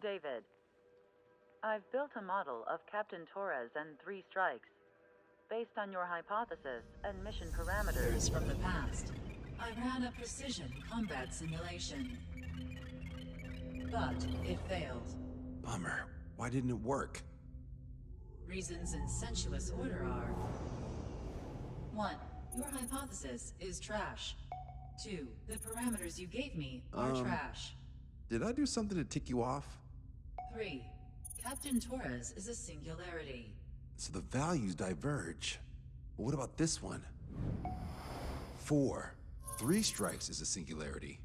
David. I've built a model of Captain Torres and 3 strikes. Based on your hypothesis and mission parameters... Years from the past, I ran a precision combat simulation. But it failed. Bummer. Why didn't it work? Reasons in sensuous order are... 1. Your hypothesis is trash. 2. The parameters you gave me are trash. Did I do something to tick you off? 3. Captain Torres is a singularity. So the values diverge. But what about this one? 4. 3 strikes is a singularity.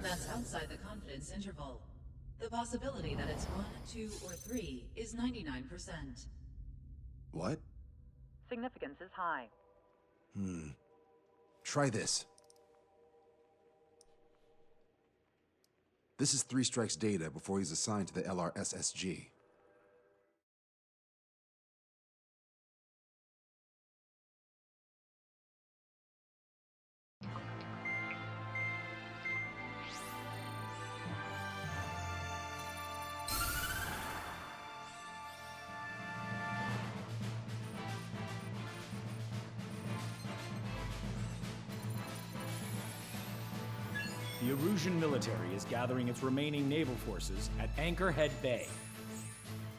That's outside the confidence interval. The possibility that it's 1, 2, or 3 is 99%. What? Significance is high. Try this. This is 3 strikes data before he's assigned to the LRSSG. The Erusean military is gathering its remaining naval forces at Anchorhead Bay.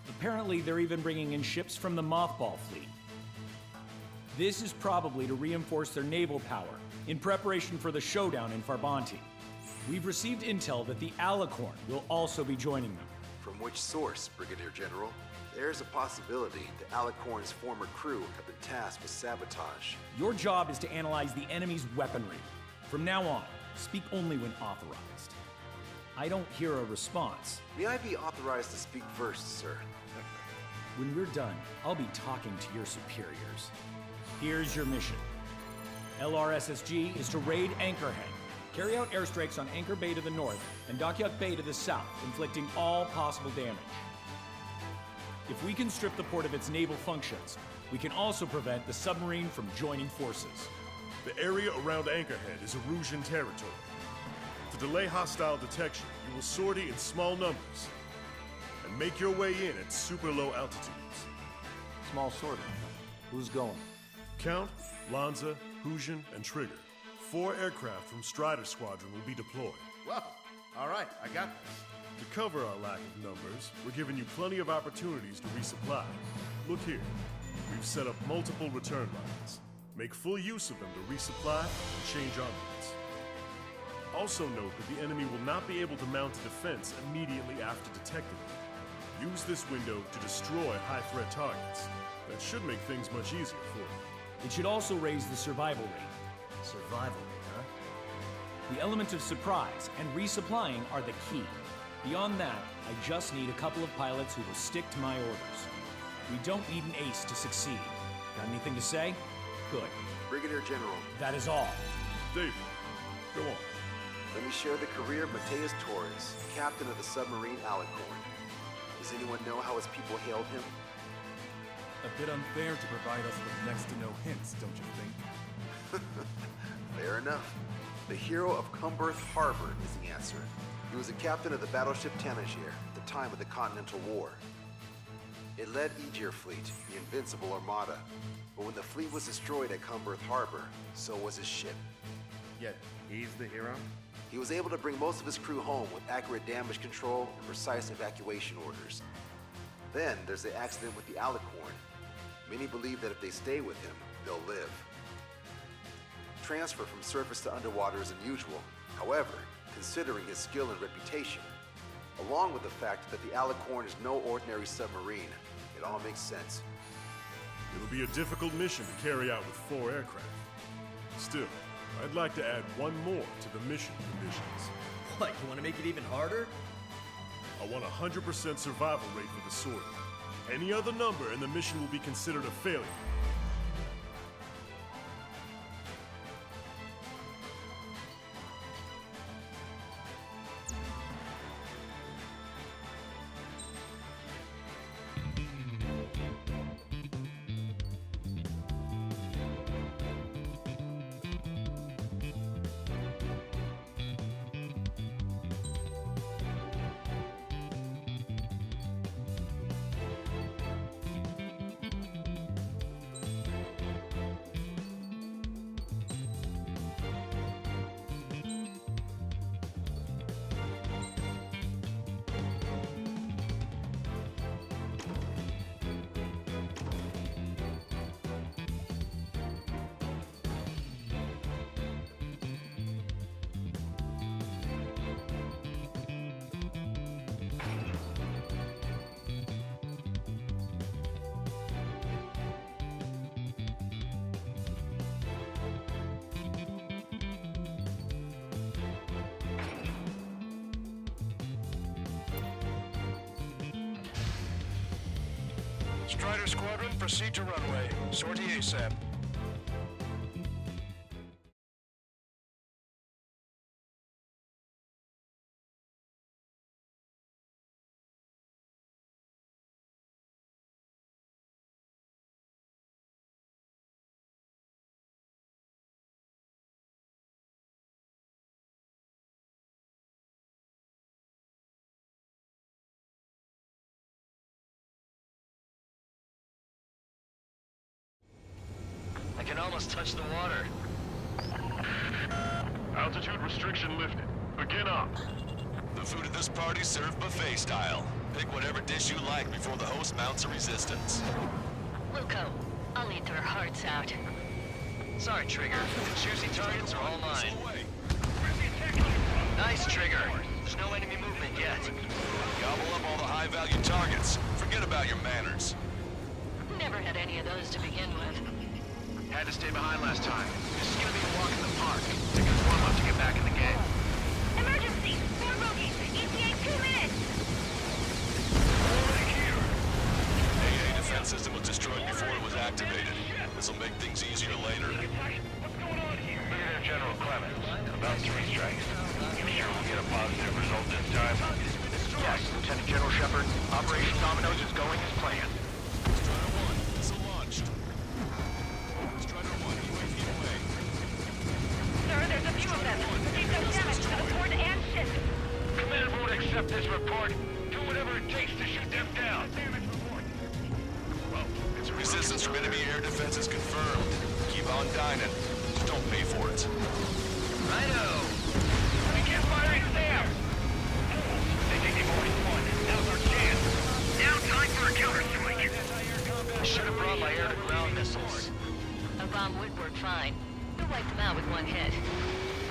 Apparently, they're even bringing in ships from the Mothball fleet. This is probably to reinforce their naval power in preparation for the showdown in Farbanti. We've received intel that the Alicorn will also be joining them. From which source, Brigadier General? There's a possibility the Alicorn's former crew have been tasked with sabotage. Your job is to analyze the enemy's weaponry. From now on, speak only when authorized. I don't hear a response. May I be authorized to speak first, sir? When we're done, I'll be talking to your superiors. Here's your mission. LRSSG is to raid Anchorhead, carry out airstrikes on Anchor Bay to the north and Dockyuk Bay to the south, inflicting all possible damage. If we can strip the port of its naval functions, we can also prevent the submarine from joining forces. The area around Anchorhead is Erusean territory. To delay hostile detection, you will sortie in small numbers and make your way in at super low altitudes. Small sortie. Who's going? Count, Lanza, Hujan, and Trigger. 4 aircraft from Strider Squadron will be deployed. Well, all right, I got this. To cover our lack of numbers, we're giving you plenty of opportunities to resupply. Look here, we've set up multiple return lines. Make full use of them to resupply and change armaments. Also note that the enemy will not be able to mount a defense immediately after detecting you. Use this window to destroy high-threat targets. That should make things much easier for you. It should also raise the survival rate. Survival rate, huh? The element of surprise and resupplying are the key. Beyond that, I just need a couple of pilots who will stick to my orders. We don't need an ace to succeed. Got anything to say? Good. Brigadier General, That is all. David, go on. let me share the career of Mateus Torres, captain of the submarine Alicorn. Does anyone know how his people hailed him? A bit unfair to provide us with next to no hints, don't you think? Fair enough. The hero of Cumberth Harbor is the answer. He was a captain of the battleship Tanager at the time of the Continental War. It led Aegir Fleet, the Invincible Armada. But when the fleet was destroyed at Cumberth Harbor, so was his ship. Yet, he's the hero? He was able to bring most of his crew home with accurate damage control and precise evacuation orders. Then there's the accident with the Alicorn. Many believe that if they stay with him, they'll live. Transfer from surface to underwater is unusual. However, considering his skill and reputation, along with the fact that the Alicorn is no ordinary submarine, it all makes sense. It'll be a difficult mission to carry out with 4 aircraft. Still, I'd like to add one more to the mission conditions. What, you want to make it even harder? I want 100% survival rate for the sortie. Any other number and the mission will be considered a failure. Strider Squadron, proceed to runway. Sortie ASAP. I can almost touch the water. Altitude restriction lifted. Begin up. The food at this party's served buffet style. Pick whatever dish you like before the host mounts a resistance. Luco, I'll eat their hearts out. Sorry, Trigger. The juicy targets are all mine. Nice, Trigger. There's no enemy movement yet. Gobble up all the high-value targets. Forget about your manners. Never had any of those to begin with. Had to stay behind last time. This is gonna be a walk in the park. Take a warm-up to get back in the game. Emergency! 4 bogeys! ETA 2 minutes! Over here! AA defense system was destroyed before it was activated. This'll make things easier later. What's going on here? Brigadier General Clemens. About 3 strikes. You sure we'll get a positive result this time? Yes, Lieutenant General Shepard. Operation Dominoes is going as planned. Strider 1, missile launched. Strider 1, UAV away. Sir, there's a few of them. Received some damage to the port and ship. Command won't accept this report. Do whatever it takes to shoot them down. Damage report. Well, it's a Resistance from enemy air defense is confirmed. Keep on dining. Just don't pay for it. Righto! Begin firing there! They think they've already won. Now's our chance. Now time for a counterstrike. I should have brought my air-to-ground missiles. A bomb would work fine. You'll wipe them out with one hit.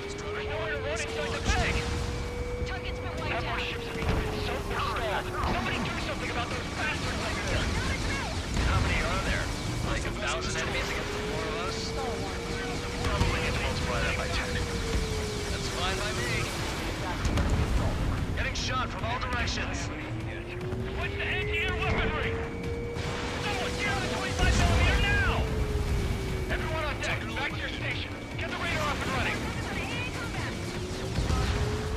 There's nowhere to run inside the bag! Target's been wiped Have our out. ships have been so stalled. Somebody do something about those bastards like this! How many are there? Like 1,000 enemies against the 4 of us? Probably need to multiply that by 10. That's fine by me. Getting shot from all directions. What's the anti-air weaponry? Someone get on the 25mm now! Everyone on deck, back to your station. Get the radar up and running.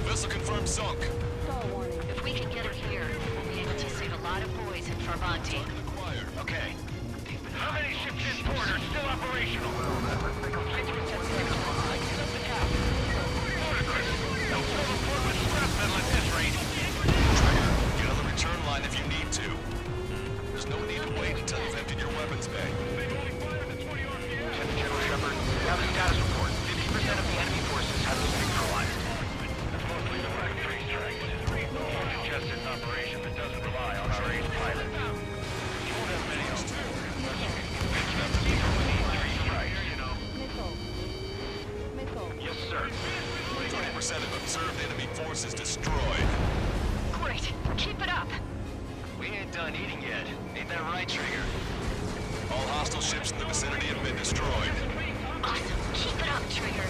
Vessel confirmed sunk. If we can get it here, we'll be able to save a lot of boys in Farvanti. Acquired. Okay. How many ships in port are still operational? Ludicrous. Don't fill the port with scrap metal at this rate. Trigger, get on the return line if you need to. There's no need to wait until you've emptied your weapons bay. Lieutenant General Shepard, we have a status report. 50% of the enemy forces have been neutralized. That's mostly the wreck 3 strikes. Suggests it's an operation that doesn't rely on our ace pilots. You won't have many of them. Yes, sir. 20% of observed enemy forces destroyed. Great. Keep it up. We ain't done eating yet. Ain't that right, Trigger? All hostile ships in the vicinity have been destroyed. Awesome. Keep it up, Trigger.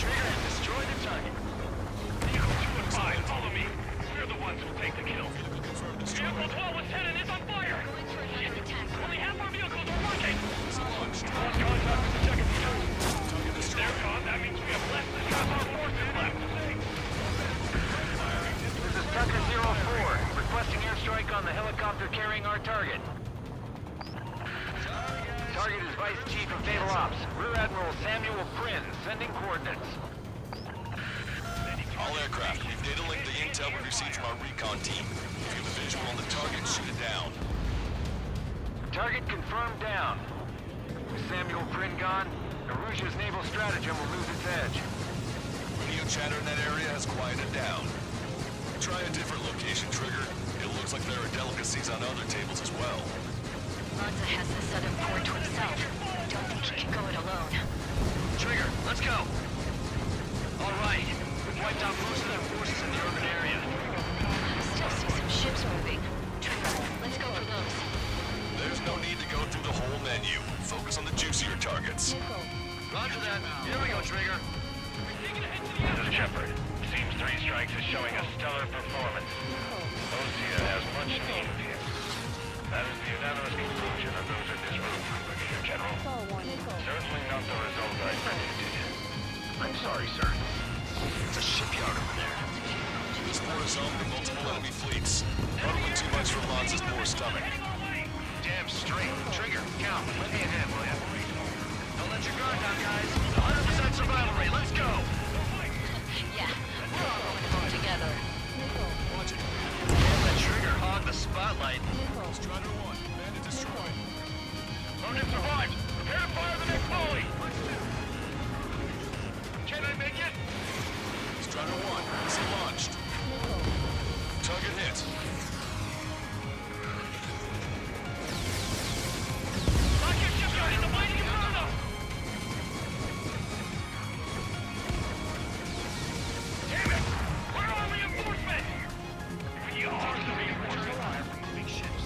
Trigger, destroy the target. Vehicle 2 and 5, follow me. We're the ones who'll take the kill. Vehicle 12 with 10 and is on fire! Going for a heavy attack. Only half our vehicles are working! Launched. Lost contact with the second platoon. They're gone, that means we have less than half our forces left. This is Tucker 04, requesting airstrike on the helicopter carrying our target. Target is Vice Chief of Naval Ops, Rear Admiral Samuel Prynn, sending coordinates. All aircraft, we've data linked the intel we received from our recon team. If you have a visual on the target, shoot it down. Target confirmed down. With Samuel Prynn gone, Erusean's naval stratagem will lose its edge. Radio chatter in that area has quieted down. Try a different location, Trigger. It looks like there are delicacies on other tables as well. Lanza has the southern port to himself. Don't think he can go it alone. Trigger, let's go! All right, we've wiped out most of their forces in the urban area. I still see some ships moving. Trigger, let's go for those. There's no need to go through the whole menu. Focus on the juicier targets. Roger that. Here we go, Trigger. This is Shepard. Seems 3 strikes is showing a stellar performance. Osea has much need of him. That is the unanimous unanimous conclusion of those in this room, General. Certainly not the result I predicted. I'm sorry, sir. There's a shipyard over there. This port is home to multiple enemy fleets. Probably too much for Lanza's poor stomach. Damn straight. Trigger, Cal, let me in, will ya? Don't let your guard down, guys. 100% survival rate. Let's go! Yeah, we're all going home together. Watch it. Damn, that Trigger hogged the spotlight. Strider 1, bandit destroyed. Logan survived. Prepare to fire the next volley. Can I make it? Strider 1, missile launched. Target hit. Rocket shipyard in the mighty Inferno! Damn it! Where are reinforcements? We are the reinforcements. Big ships.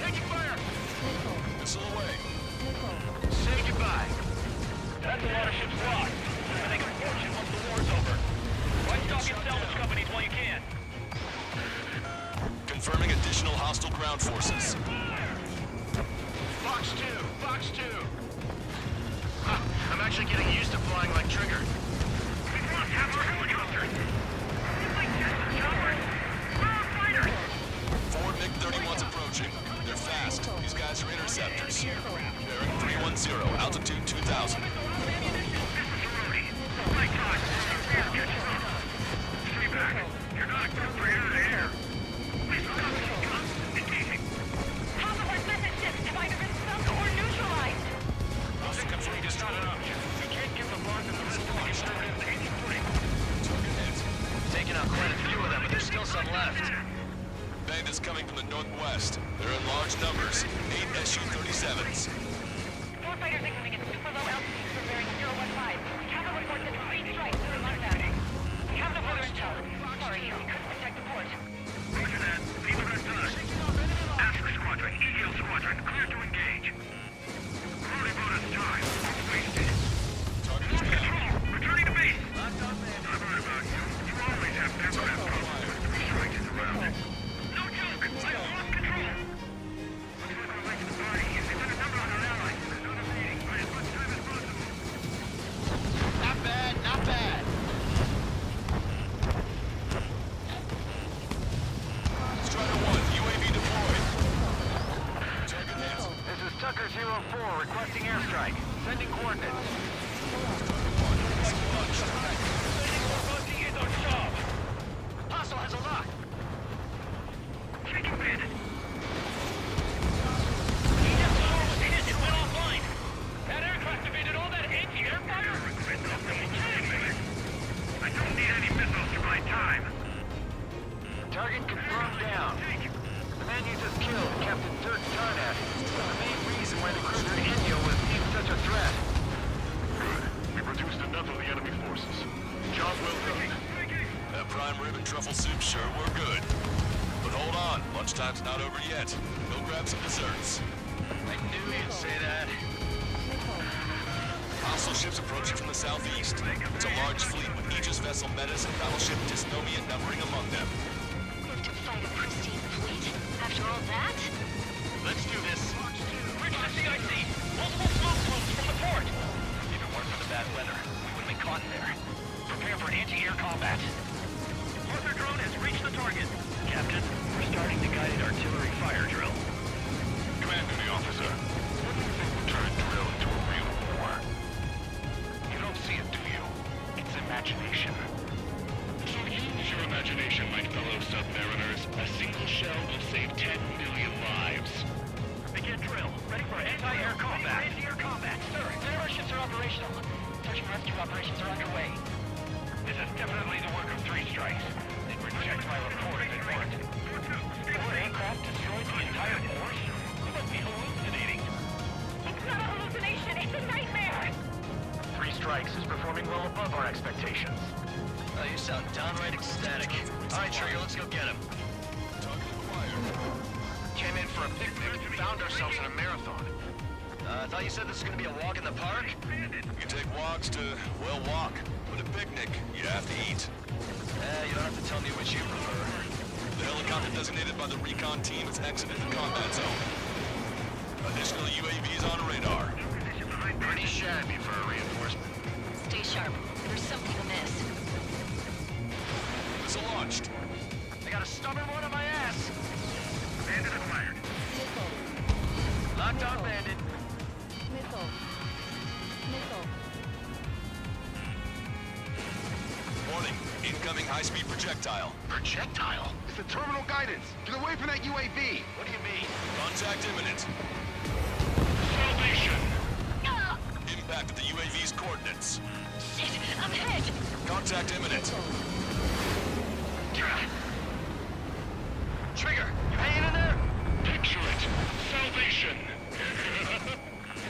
Taking fire! Missile away. Say goodbye. That's a lot of ships lost. We'll make a fortune once the war's over. Right stock and salvage companies while you can. Confirming additional hostile ground forces. Fox 2! Fox 2! I'm actually getting used to flying like Trigger. We must have our helicopters! It's like Jetsons towers! We're on fighters! 4 MiG-31s approaching. They're fast. These guys are interceptors. Bearing 310, altitude 2000. My God! Stay back! You're not equipped for air-to-air! Please look up these guns! Engaging! Half of our message ships have either been sunk or neutralized. Victim fleet is not enough. We can't give the Bond and the rest of the conservatives any footing. Target hit. Taking out quite a few of them, but there's still some left. Bandits coming from the northwest. They're in large numbers. 8 Su-37s. Four fighters incoming at super low altitude from bearing 015. Capital reports that 3 strikes during lockdown. We have no further intel. Sorry, we couldn't protect the port. Roger that. Leave the rest to us. Alpha Squadron, EGL Squadron, clear to engage. Only bonus time. Wasted. Target Lord is down. Control, returning to base. I've heard about you. You always have aircraft problems with 3 strikes in the round. No joke. I lost control. Looks like we're late to the party. They've got a number on our allies. There's no evading. Right as much time as possible. Not bad, not bad. Strider 1, UAV deployed. Target hit. This is Tucker 04 requesting airstrike. Sending coordinates. Sending is on job. Hostile has a lock. Taking bandit. EGL was hit and went offline. That aircraft evaded all that anti-air fire? I don't need any missiles to buy time. Target confirmed down. The man you just killed, Captain Dirk Tarnat, was the main reason why the cruiser Inyo was deemed such a threat. Good. We've reduced enough of the enemy forces. Job well done. That prime rib and truffle soup sure were good. But hold on, lunchtime's not over yet. Go grab some desserts. I knew you'd say that. Hostile ships approaching from the southeast. It's a large fleet with Aegis vessel Metas and battleship Dysnomia numbering among them. Live to fight a pristine fleet. After all that? Let's do this. Reach the CIC. Multiple smoke plumes from the port. If it weren't for the bad weather, we would have been caught in there. Prepare for anti-air combat. Arthur drone has reached the target. Captain, we're starting the guided artillery fire drill. Command duty officer. What do you think will turn drill into a real war? You don't see it, do you? It's imagination. So use your imagination, my fellow submariners. A single shell will save 10 million lives. Begin drill. Ready for anti-air combat. Anti-air combat. Sir, none of our ships are operational. Search and rescue operations are underway. This is definitely the work of 3 strikes. They'd reject my report if it weren't. 4 aircraft destroyed the entire force? You must be hallucinating. It's not a hallucination, it's a nightmare! 3 strikes is performing well above our expectations. Oh, you sound downright ecstatic. All right, Trigger, let's go get him. Target acquired. Came in for a picnic, found ourselves in a marathon. I thought you said this was gonna be a walk in the park? You take walks to, well, walk. But a picnic, you have to eat. You don't have to tell me which you prefer. The helicopter designated by the recon team has exited the combat zone. Additional UAVs on radar. Pretty shabby for a reinforcement. Stay sharp. There's something amiss. Missile launched. I got a stubborn one on my ass. Bandit acquired. Missile. Locked on bandit. Missile. Missile. Warning. Incoming high-speed projectile. Projectile? It's the terminal guidance. Get away from that UAV. What do you mean? Contact imminent. Salvation! Impact at the UAV's coordinates. Shit! I'm hit! Contact imminent. Trigger, you hanging in there? Picture it. Salvation.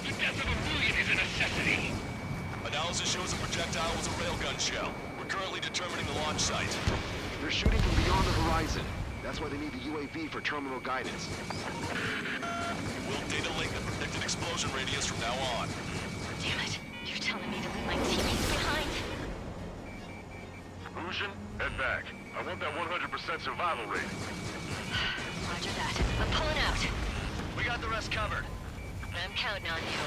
The death of a million is a necessity. Analysis shows the projectile was a railgun shell. We're currently determining the launch site. They're shooting from beyond the horizon. That's why they need the UAV for terminal guidance. We'll data link the predicted explosion radius from now on. Damn it. You're telling me to leave my teammates behind? Erusean, head back. I want that 100% survival rate. Roger that. I'm pulling out. We got the rest covered. I'm counting on you.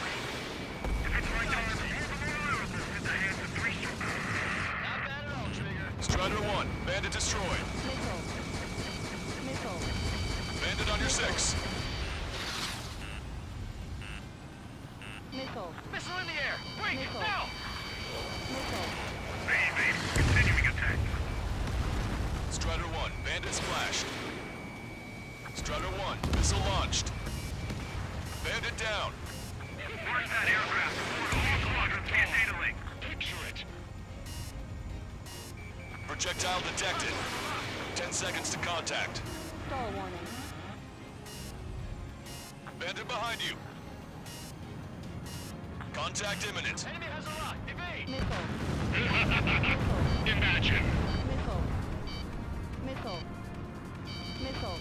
If it's right time, in the hands of three. Not bad at all, Trigger. Strider 1, bandit destroyed. Missile. Missile. Bandit on your 6. Missile. Missile in the air. Wait, Missile. now! Missile. Continuing attack. Strider 1, bandit splashed. Strider 1, missile launched. Bandit down. Where's that aircraft? All squadrons get data link. Picture it. Projectile detected. 10 seconds to contact. Stall warning. Bandit behind you. Contact imminent. Enemy has a lock. Evade. Missile. Imagine. Missile. Missile. Missile.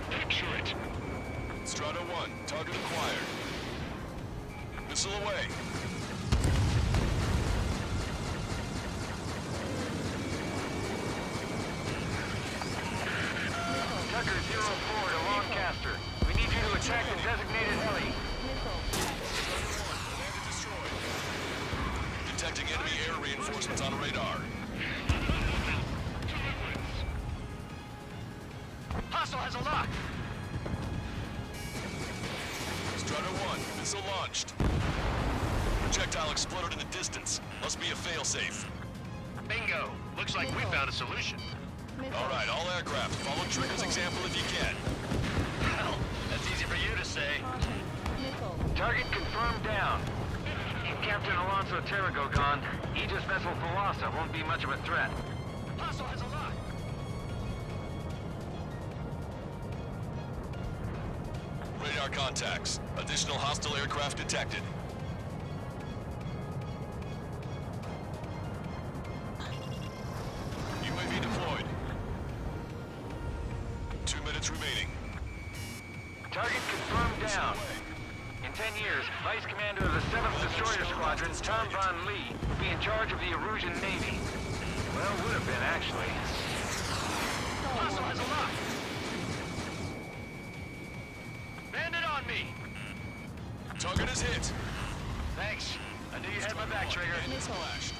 Picture it. Strider 1, target acquired. Missile away. Tucker 04 to Lancaster. We need you to attack the designated heli. Missile. Bandit destroyed. Detecting enemy air reinforcements on radar. Hostile has a lock. Strider 1, missile launched. Projectile exploded in the distance. Must be a failsafe. Bingo. Looks like we found a solution. Missile. All right, all aircraft, follow Trigger's example if you can. Well, that's easy for you to say. Caution. Missile. Target confirmed down. Captain Alonso Terrigo gone. Aegis vessel Thalassa won't be much of a threat. Hostile has a lock. Radar contacts. Additional hostile aircraft detected. UAV deployed. 2 minutes remaining. Target confirmed down. In 10 years, Vice Commander of the 7th Destroyer Squadron, Tom Von Lee, will be in charge of the Erusean Navy. Well, would have been, actually. Hostile has a lock. Bandit on me. Target is hit. Thanks. I knew you had my back, Trigger. Bandit splashed.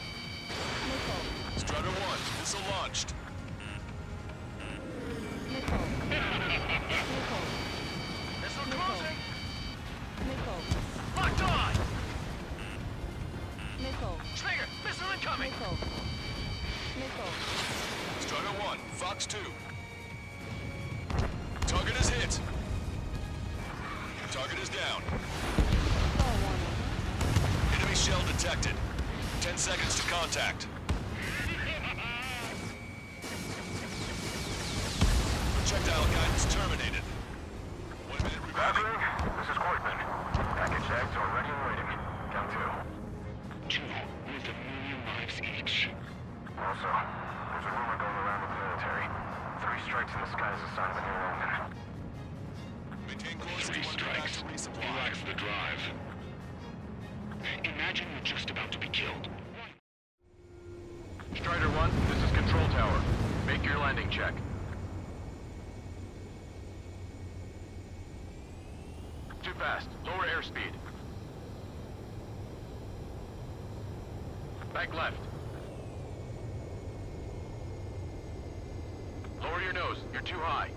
Missile. Strider 1, missile launched. Missile. Missile. Missile closing. Missile. Locked on. Missile. Trigger, missile incoming. Missile. Missile. Strider 1, Fox 2. Target is hit. Target is down. Stall warning. Enemy shell detected. 10 seconds to contact. Projectile guidance terminated. 1 minute remaining. This is Cortman. Package eggs are ready and waiting. Down 2. 2 with a million lives each. Also, there's a rumor going around in the military. 3 strikes in the sky is a sign of a new omen. Maintain course if 3 you want to get back strikes. to resupply. Relax the drive. Imagine you're just about to be killed. Strider 1, this is Control landing check. Too fast. Lower airspeed. Bank left. Lower your nose. You're too high.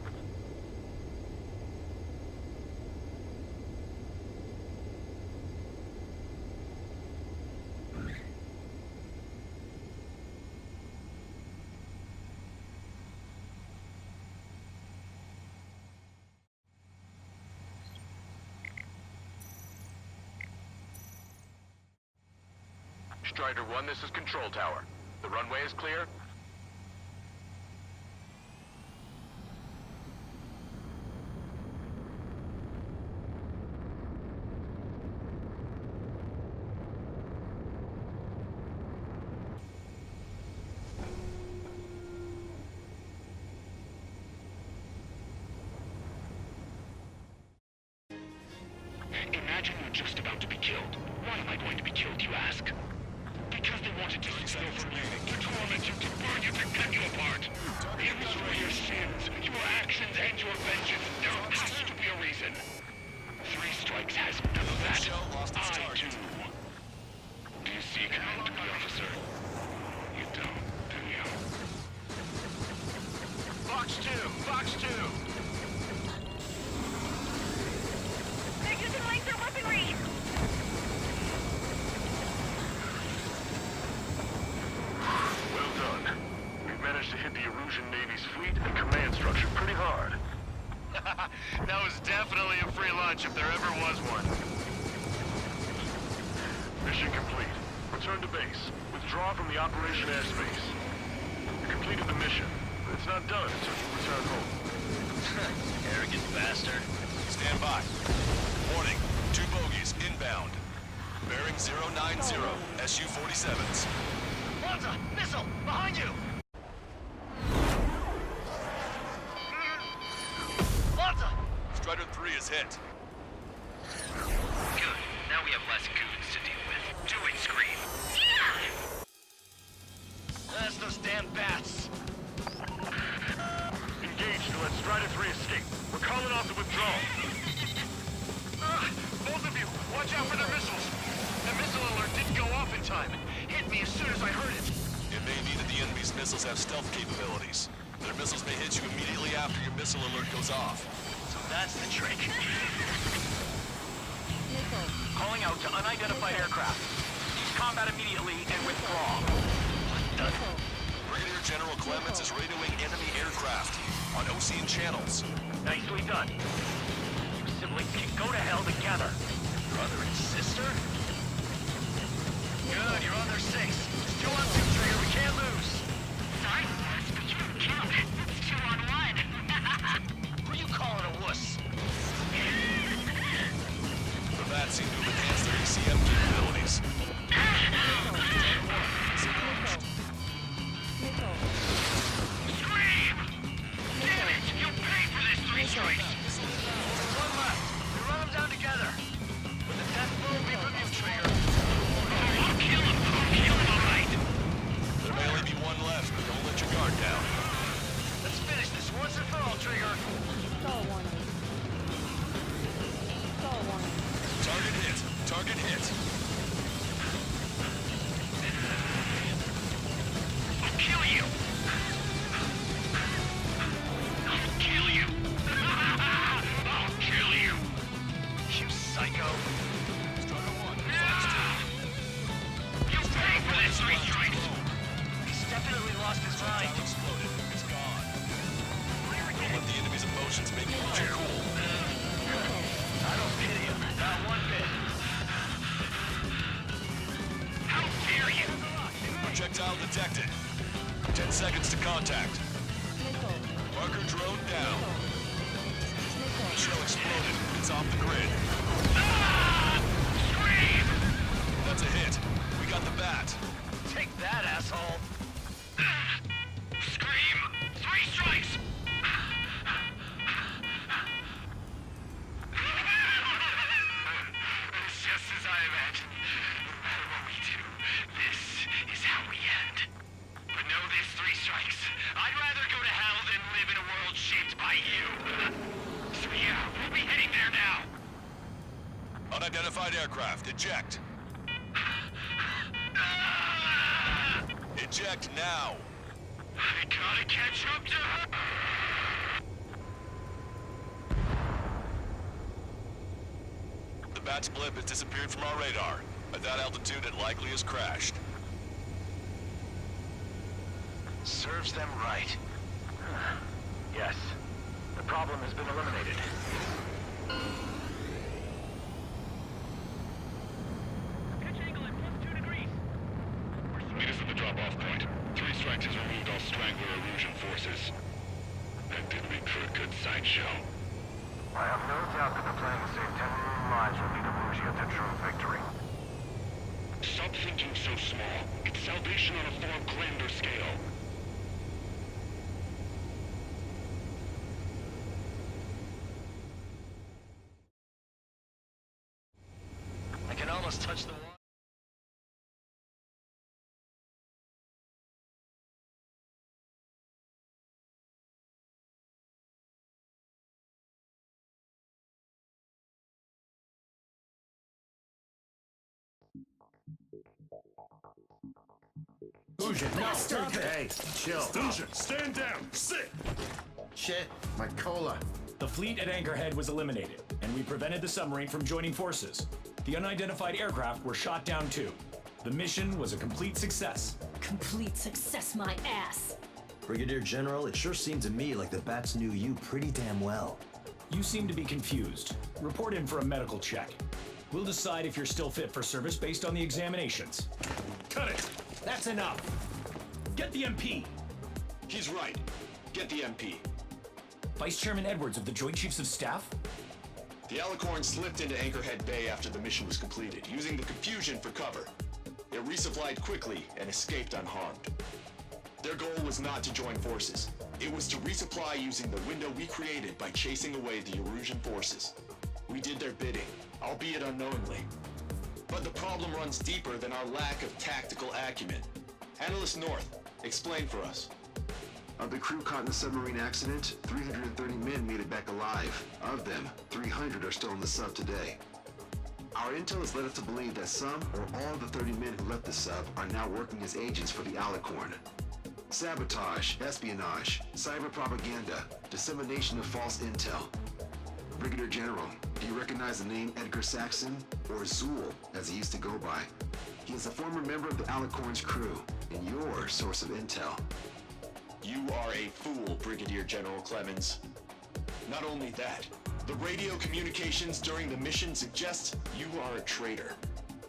Strider 1, this is Control Tower. The runway is clear? Imagine you're just about to be killed. Why am I going to be killed, you ask? Because they wanted to use you for me, to torment you, to burn you, to cut you apart. It was for your sins, your actions, and your vengeance. There has to be a reason. Three Strikes has none of that. I do. Do you see Commander Officer? You don't, do you? Box 2! Box 2! They're using laser weaponry! Well done. We've managed to hit the Erusean Navy's fleet and command structure pretty hard. That was definitely a free lunch if there ever was one. Mission complete. Return to base. Withdraw from the operation airspace. You completed the mission, but it's not done until you return home. Arrogant bastard. Stand by. Warning. 2 bogies inbound. Bearing 090. SU-47s. Malta! Missile! Behind you! Malta! Strider 3 is hit. Good. Now we have less goons to deal with. Do it, Scream. That's those damn bats. Engage to let Strider 3 escape. We're calling off the withdrawal. Both of you, watch out for their missiles. The missile alert didn't go off in time. It hit me as soon as I heard it. It may be that the enemy's missiles have stealth capabilities. Their missiles may hit you immediately after your missile alert goes off. So that's the trick. Calling out to unidentified aircraft. Cease combat immediately and withdraw. Brigadier General Clemens is radioing enemy aircraft on Ocean channels. Nicely done. You siblings can go to hell together. Brother and sister? Good, you're on their 6. It's 2 on 2, Trigger. We can't lose. Sorry, boss, but you don't count. It's 2 on 1. Who you calling a wuss? The bats seem to have enhanced their ECM capabilities. Scream! Damn it! You paid for this 3 Strikes! One left. We run them down together. With the death blow be from you, Trigger. I'll kill him, all right. There may only be one left, but don't let your guard down. Let's finish this once and for all, Trigger. Target hit. Target hit. I'll kill you. I'll kill you. I'll kill you. You psycho. You pay for this 3 Strikes. He's definitely lost his mind. Exploded. It's gone. Don't let the enemy's emotions make you lose your cool. I don't pity him. Not one bit. How dare you? Projectile detected. 10 seconds to contact. Marker drone down. Shell exploded. It's off the grid. Scream! That's a hit. We got the bat. Take that, asshole. Scream! 3 Strikes! It's just as I imagined. No matter what we do, this is how we end. But know this, 3 Strikes. I'd rather go to hell aircraft. Eject. Eject now. I gotta catch up to her! The Bat's blip has disappeared from our radar. At that altitude, it likely has crashed. Serves them right. Yes. The problem has been eliminated. Pitch angle at +2 degrees. Meet us at the drop-off point. 3 strikes has removed all Strangler Erusean forces. That did make for a good sideshow. I have no doubt that the plan to save 10 million lives will lead Erusia to true victory. Stop thinking so small. It's salvation on a far grander scale. I can almost touch the water. Erusean, no! Stop it! Hey, chill. Erusean, stand down! Sit! Shit, my cola. The fleet at Anchorhead was eliminated, and we prevented the submarine from joining forces. The unidentified aircraft were shot down too. The mission was a complete success. Complete success, my ass! Brigadier General, it sure seemed to me like the Bats knew you pretty damn well. You seem to be confused. Report in for a medical check. We'll decide if you're still fit for service based on the examinations. Cut it! That's enough! Get the MP! He's right. Get the MP. Vice Chairman Edwards of the Joint Chiefs of Staff? The Alicorn slipped into Anchorhead Bay after the mission was completed, using the confusion for cover. It resupplied quickly and escaped unharmed. Their goal was not to join forces. It was to resupply using the window we created by chasing away the Erusean forces. We did their bidding, albeit unknowingly. But the problem runs deeper than our lack of tactical acumen. Analyst North, explain for us. Of the crew caught in the submarine accident, 330 men made it back alive. Of them, 300 are still in the sub today. Our intel has led us to believe that some or all of the 30 men who left the sub are now working as agents for the Alicorn. Sabotage, espionage, cyber propaganda, dissemination of false intel. Brigadier General, do you recognize the name Edgar Saxon, or Zool, as he used to go by? He is a former member of the Alicorn's crew, and your source of intel. You are a fool, Brigadier General Clemens. Not only that, the radio communications during the mission suggest you are a traitor.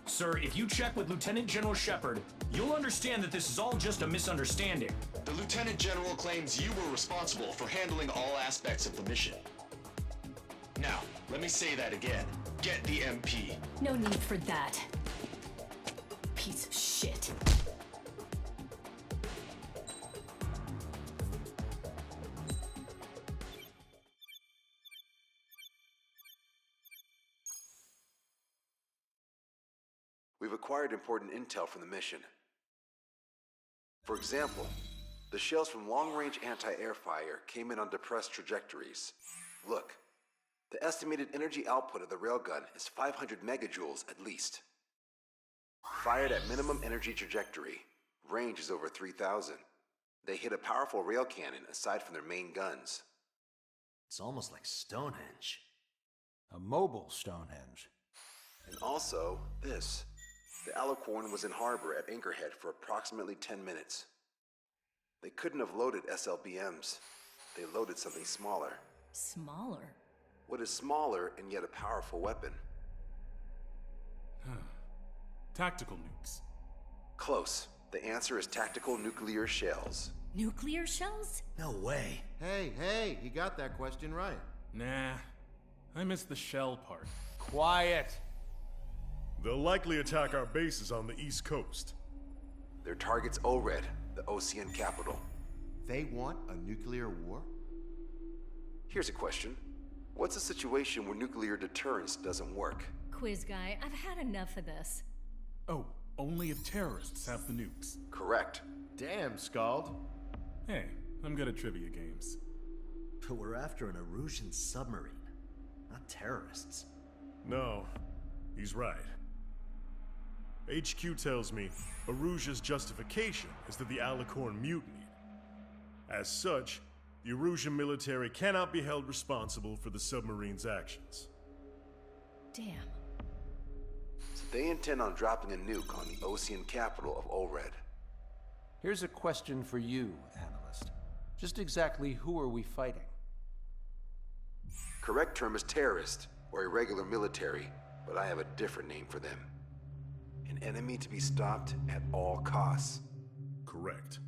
Sir, if you check with Lieutenant General Shepard, you'll understand that this is all just a misunderstanding. The Lieutenant General claims you were responsible for handling all aspects of the mission. Now, let me say that again. Get the MP. No need for that. Piece of shit. We've acquired important intel from the mission. For example, the shells from long-range anti-air fire came in on depressed trajectories. Look, the estimated energy output of the railgun is 500 megajoules at least. Fired at minimum energy trajectory, range is over 3,000. They hit a powerful rail cannon aside from their main guns. It's almost like Stonehenge. A mobile Stonehenge. And also, this. The Alicorn was in harbor at Anchorhead for approximately 10 minutes. They couldn't have loaded SLBMs. They loaded something smaller. Smaller? What is smaller and yet a powerful weapon? Tactical nukes. Close. The answer is tactical nuclear shells. Nuclear shells? No way. Hey, he got that question right. Nah, I missed the shell part. Quiet. They'll likely attack our bases on the East Coast. Their target's ORED, the Ocean capital. They want a nuclear war? Here's a question. What's a situation where nuclear deterrence doesn't work? Quiz guy, I've had enough of this. Oh, only if terrorists have the nukes. Correct. Damn, Scald. Hey, I'm good at trivia games. But we're after an Erusean submarine, not terrorists. No, he's right. HQ tells me Erusean's justification is that the Alicorn mutinied. As such, the Erusean military cannot be held responsible for the submarine's actions. Damn. So they intend on dropping a nuke on the Ocean capital of Olred. Here's a question for you, analyst. Just exactly who are we fighting? Correct term is terrorist, or irregular military, but I have a different name for them. An enemy to be stopped at all costs. Correct.